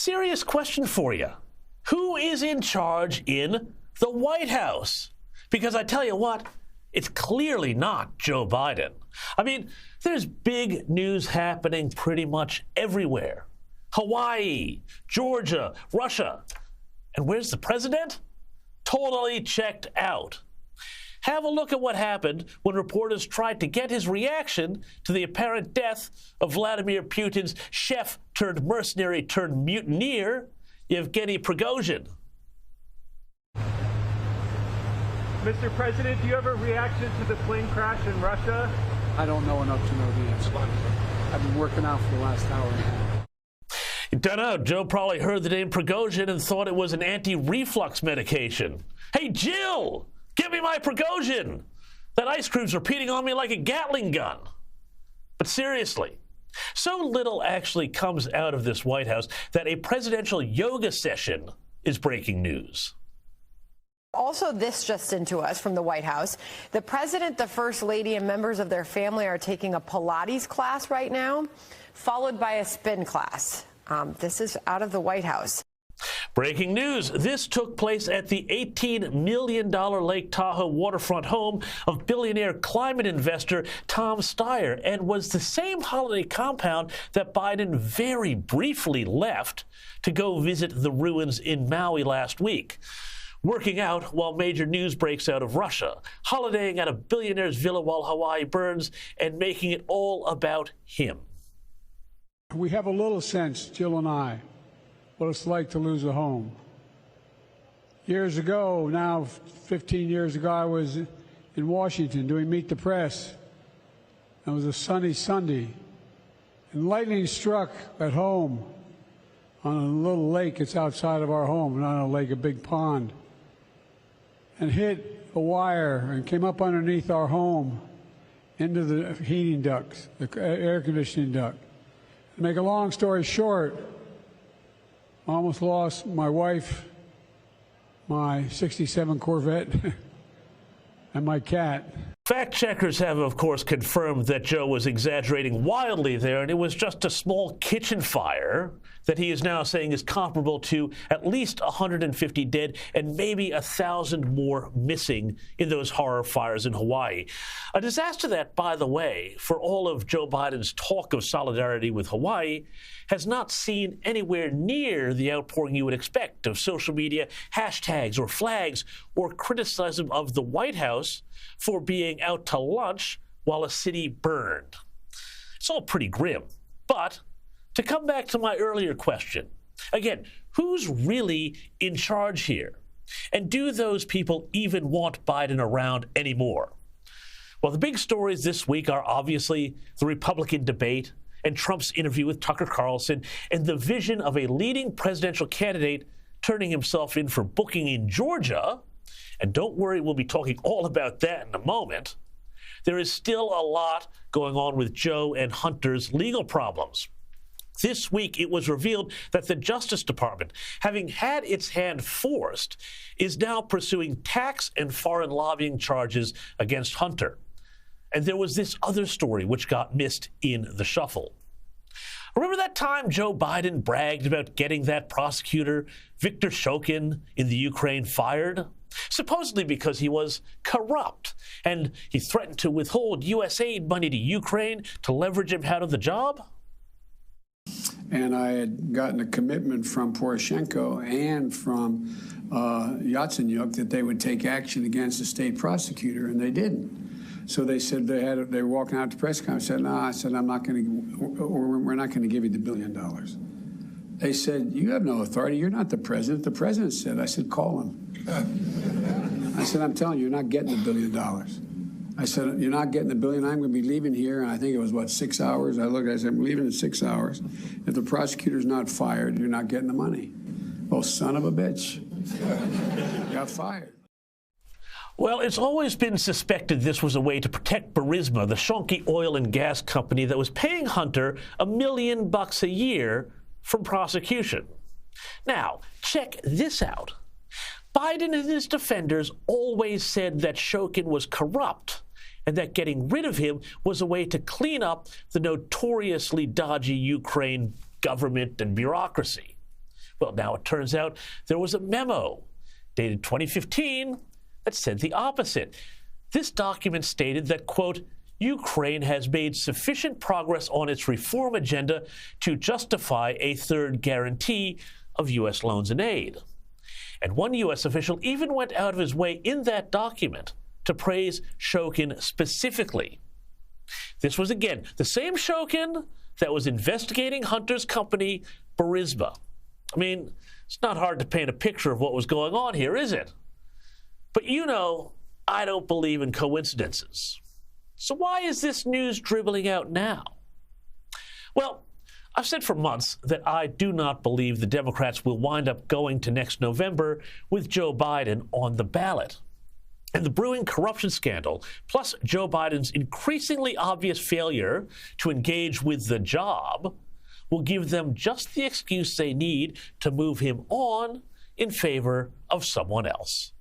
Serious question for you. Who is in charge in the White House? Because I tell you what, it's clearly not Joe Biden. I mean, there's big news happening pretty much everywhere. Hawaii, Georgia, Russia. And where's the president? Totally checked out. Have a look at what happened when reporters tried to get his reaction to the apparent death of Vladimir Putin's chef-turned-mercenary-turned-mutineer, Yevgeny Prigozhin. Mr. President, do you have a reaction to the plane crash in Russia? I don't know enough to know the answer. I've been working out for the last hour and a half. You don't know. Joe probably heard the name Prigozhin and thought it was an anti-reflux medication. Hey, Jill! Give me my Prigozhin! That ice cream's repeating on me like a Gatling gun. But seriously, so little actually comes out of this White House that a presidential yoga session is breaking news. Also, this just into us from the White House. The president, the first lady, and members of their family are taking a Pilates class right now, followed by a spin class. This is out of the White House. Breaking news. This took place at the $18 million Lake Tahoe waterfront home of billionaire climate investor Tom Steyer, and was the same holiday compound that Biden very briefly left to go visit the ruins in Maui last week. Working out while major news breaks out of Russia, holidaying at a billionaire's villa while Hawaii burns, and making it all about him. We have a little sense, Jill and I, what it's like to lose a home. Years ago, now 15 years ago, I was in Washington doing Meet the Press. It was a sunny Sunday, and lightning struck at home on a little lake. It's outside of our home, not a lake, a big pond, and hit a wire and came up underneath our home into the heating ducts, the air conditioning duct. To make a long story short, I almost lost my wife, my 67 Corvette, and my cat. Fact checkers have, of course, confirmed that Joe was exaggerating wildly there, and it was just a small kitchen fire that he is now saying is comparable to at least 150 dead and maybe 1,000 more missing in those horror fires in Hawaii. A disaster that, by the way, for all of Joe Biden's talk of solidarity with Hawaii, has not seen anywhere near the outpouring you would expect of social media hashtags or flags or criticism of the White House for being out to lunch while a city burned. It's all pretty grim. But to come back to my earlier question, again, who's really in charge here? And do those people even want Biden around anymore? Well, the big stories this week are obviously the Republican debate and Trump's interview with Tucker Carlson and the vision of a leading presidential candidate turning himself in for booking in Georgia. And don't worry, we'll be talking all about that in a moment. There is still a lot going on with Joe and Hunter's legal problems. This week, it was revealed that the Justice Department, having had its hand forced, is now pursuing tax and foreign lobbying charges against Hunter. And there was this other story which got missed in the shuffle. Remember that time Joe Biden bragged about getting that prosecutor, Viktor Shokin, in the Ukraine fired? Supposedly because he was corrupt, and he threatened to withhold U.S. aid money to Ukraine to leverage him out of the job? And I had gotten a commitment from Poroshenko and from Yatsenyuk that they would take action against the state prosecutor, and they didn't. So they said they were walking out to press conference. I said, no, I said, I'm not going to, or we're not going to give you the $1 billion. They said, you have no authority. You're not the president. The president said. I said, call him. I said, I'm telling you, you're not getting the $1 billion. I said, you're not getting the $1 billion. I'm going to be leaving here. And I think it was, 6 hours? I looked, I said, I'm leaving in 6 hours. If the prosecutor's not fired, you're not getting the money. Well, son of a bitch. Got fired. Well, it's always been suspected this was a way to protect Burisma, the shonky oil and gas company that was paying Hunter $1 million a year from prosecution. Now, check this out. Biden and his defenders always said that Shokin was corrupt and that getting rid of him was a way to clean up the notoriously dodgy Ukraine government and bureaucracy. Well, now it turns out there was a memo dated 2015 that said the opposite. This document stated that, quote, Ukraine has made sufficient progress on its reform agenda to justify a third guarantee of U.S. loans and aid. And one U.S. official even went out of his way in that document to praise Shokin specifically. This was, again, the same Shokin that was investigating Hunter's company, Burisma. I mean, it's not hard to paint a picture of what was going on here, is it? But you know, I don't believe in coincidences. So why is this news dribbling out now? Well, I've said for months that I do not believe the Democrats will wind up going to next November with Joe Biden on the ballot. And the brewing corruption scandal, plus Joe Biden's increasingly obvious failure to engage with the job, will give them just the excuse they need to move him on in favor of someone else.